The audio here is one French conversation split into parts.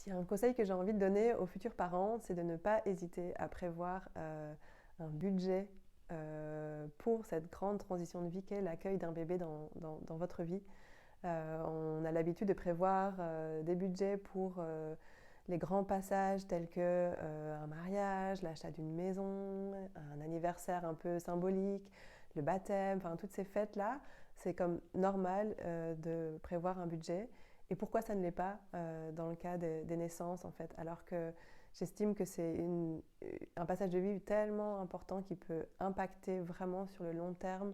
S'il y a un conseil que j'ai envie de donner aux futurs parents, c'est de ne pas hésiter à prévoir un budget pour cette grande transition de vie qu'est l'accueil d'un bébé dans votre vie. On a l'habitude de prévoir des budgets pour les grands passages tels que un mariage, l'achat d'une maison, un anniversaire un peu symbolique, le baptême, enfin toutes ces fêtes-là. C'est comme normal de prévoir un budget. Et pourquoi ça ne l'est pas dans le cas des naissances en fait, alors que j'estime que c'est un passage de vie tellement important qui peut impacter vraiment sur le long terme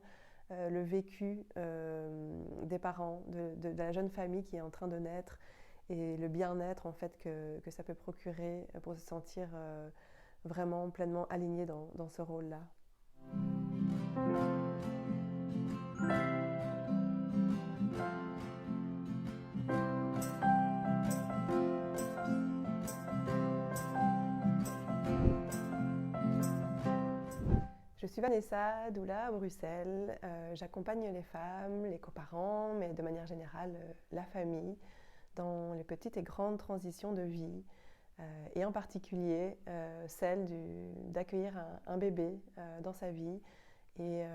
le vécu des parents, de la jeune famille qui est en train de naître et le bien-être en fait que ça peut procurer pour se sentir vraiment pleinement aligné dans ce rôle-là. Je suis Vanessa, doula à Bruxelles. J'accompagne les femmes, les coparents, mais de manière générale la famille dans les petites et grandes transitions de vie, et en particulier celle d'accueillir un bébé dans sa vie et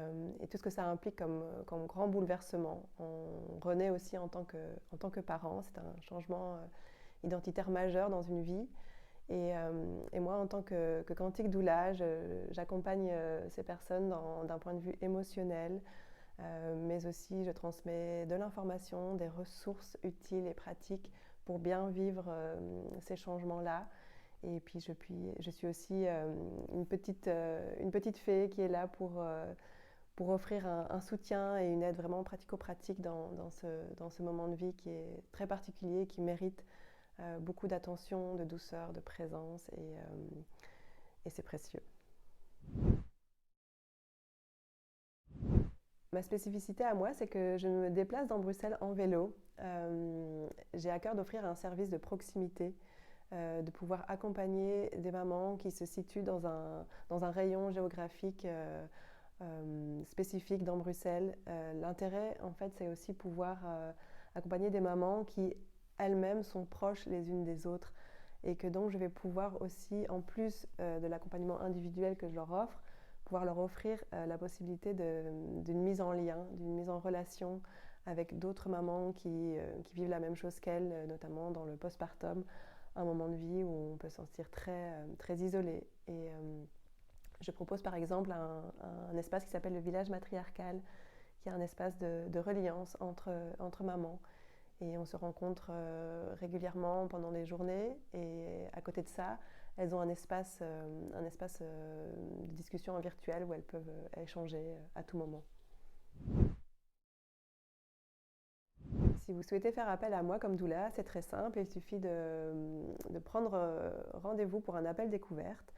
tout ce que ça implique comme grand bouleversement. On renaît aussi en tant que parent, c'est un changement identitaire majeur dans une vie. Et moi, en tant que quantique doula, j'accompagne ces personnes d'un point de vue émotionnel, mais aussi je transmets de l'information, des ressources utiles et pratiques pour bien vivre ces changements-là. Et puis je suis aussi une petite fée qui est là pour offrir un soutien et une aide vraiment pratico-pratique dans ce moment de vie qui est très particulier, qui mérite beaucoup d'attention, de douceur, de présence et c'est précieux. Ma spécificité à moi, c'est que je me déplace dans Bruxelles en vélo. J'ai à cœur d'offrir un service de proximité, de pouvoir accompagner des mamans qui se situent dans un rayon géographique spécifique dans Bruxelles. L'intérêt, en fait, c'est aussi pouvoir accompagner des mamans qui elles-mêmes sont proches les unes des autres et que donc je vais pouvoir aussi, en plus de l'accompagnement individuel que je leur offre, pouvoir leur offrir la possibilité d'une mise en lien, d'une mise en relation avec d'autres mamans qui vivent la même chose qu'elles, notamment dans le postpartum, un moment de vie où on peut se sentir très isolé. Et je propose par exemple un espace qui s'appelle le village matriarcal, qui est un espace de reliance entre mamans. Et on se rencontre régulièrement pendant des journées. Et à côté de ça, elles ont un espace de discussion en virtuel où elles peuvent échanger à tout moment. Si vous souhaitez faire appel à moi comme doula, c'est très simple. Il suffit de prendre rendez-vous pour un appel découverte.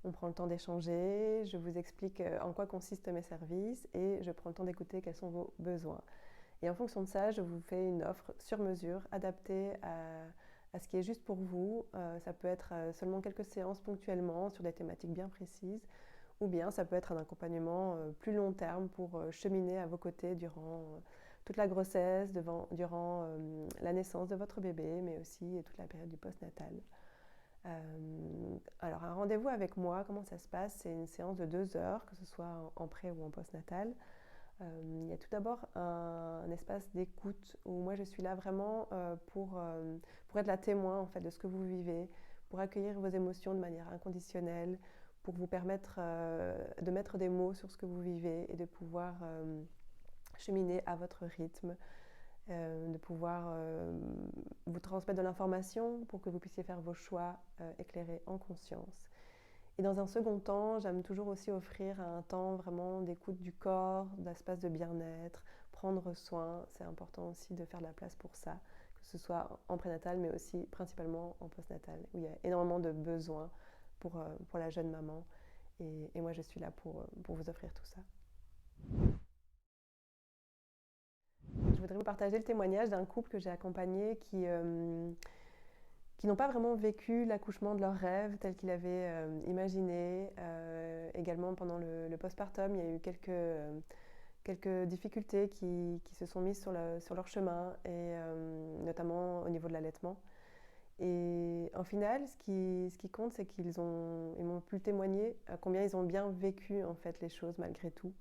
On prend le temps d'échanger, je vous explique en quoi consistent mes services et je prends le temps d'écouter quels sont vos besoins. Et en fonction de ça, je vous fais une offre sur mesure, adaptée à ce qui est juste pour vous. Ça peut être seulement quelques séances ponctuellement sur des thématiques bien précises, ou bien ça peut être un accompagnement plus long terme pour cheminer à vos côtés durant toute la grossesse, durant la naissance de votre bébé, mais aussi toute la période du postnatal. Alors un rendez-vous avec moi, comment ça se passe? C'est une séance de 2 heures, que ce soit en pré ou en postnatal. Il y a tout d'abord un espace d'écoute où moi je suis là vraiment pour être la témoin en fait, de ce que vous vivez, pour accueillir vos émotions de manière inconditionnelle, pour vous permettre de mettre des mots sur ce que vous vivez et de pouvoir cheminer à votre rythme, de pouvoir vous transmettre de l'information pour que vous puissiez faire vos choix éclairés en conscience. Et dans un second temps, j'aime toujours aussi offrir un temps vraiment d'écoute du corps, d'espace de bien-être, prendre soin. C'est important aussi de faire de la place pour ça, que ce soit en prénatal, mais aussi principalement en postnatal, où il y a énormément de besoins pour la jeune maman. Et moi, je suis là pour vous offrir tout ça. Je voudrais vous partager le témoignage d'un couple que j'ai accompagné qui n'ont pas vraiment vécu l'accouchement de leur rêve tel qu'ils l'avaient imaginé. Également pendant le postpartum, il y a eu quelques difficultés qui se sont mises sur leur chemin, et notamment au niveau de l'allaitement. Et au final, ce qui compte, c'est ils m'ont pu témoigner combien ils ont bien vécu en fait les choses malgré tout.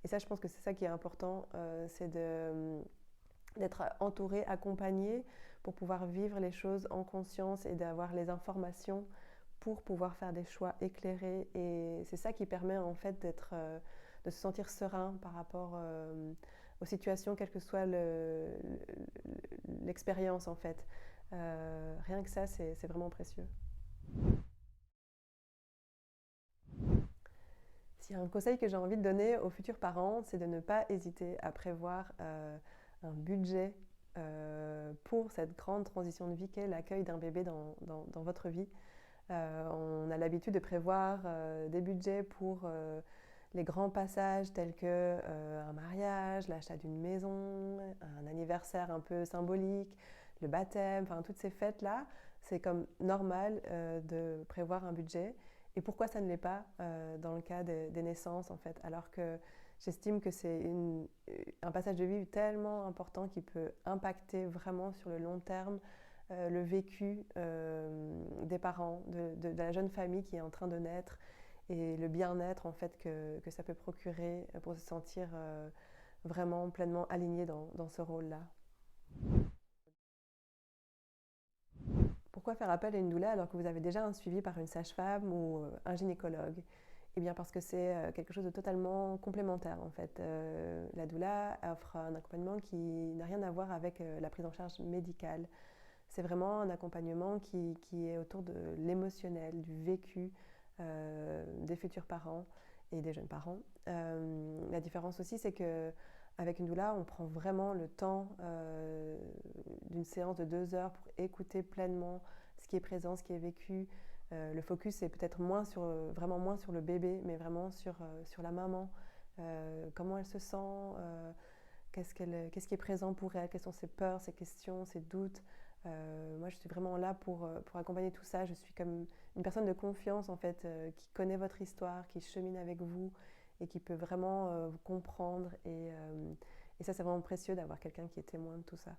Et ça, je pense que c'est ça qui est important, c'est d'être entouré, accompagné pour pouvoir vivre les choses en conscience et d'avoir les informations pour pouvoir faire des choix éclairés. Et c'est ça qui permet en fait de se sentir serein par rapport aux situations, quelle que soit l'expérience en fait. Rien que ça, c'est vraiment précieux. S'il y a un conseil que j'ai envie de donner aux futurs parents, c'est de ne pas hésiter à prévoir un budget pour cette grande transition de vie qu'est l'accueil d'un bébé dans votre vie. On a l'habitude de prévoir des budgets pour les grands passages tels que un mariage, l'achat d'une maison, un anniversaire un peu symbolique, le baptême, enfin toutes ces fêtes-là, c'est comme normal de prévoir un budget. Et pourquoi ça ne l'est pas dans le cas des naissances en fait, alors que j'estime que c'est un passage de vie tellement important qui peut impacter vraiment sur le long terme le vécu des parents, de la jeune famille qui est en train de naître et le bien-être en fait que ça peut procurer pour se sentir vraiment pleinement aligné dans ce rôle-là. Pourquoi faire appel à une doula alors que vous avez déjà un suivi par une sage-femme ou un gynécologue? Eh bien parce que c'est quelque chose de totalement complémentaire en fait. La doula offre un accompagnement qui n'a rien à voir avec la prise en charge médicale. C'est vraiment un accompagnement qui est autour de l'émotionnel, du vécu des futurs parents et des jeunes parents. La différence aussi, c'est qu'avec une doula, on prend vraiment le temps d'une séance de 2 heures pour écouter pleinement ce qui est présent, ce qui est vécu. Le focus est peut-être vraiment moins sur le bébé, mais vraiment sur la maman. Comment elle se sent, qu'est-ce qui est présent pour elle, quelles sont ses peurs, ses questions, ses doutes. Moi, je suis vraiment là pour accompagner tout ça. Je suis comme une personne de confiance, en fait, qui connaît votre histoire, qui chemine avec vous et qui peut vraiment vous comprendre. Et ça, c'est vraiment précieux d'avoir quelqu'un qui est témoin de tout ça.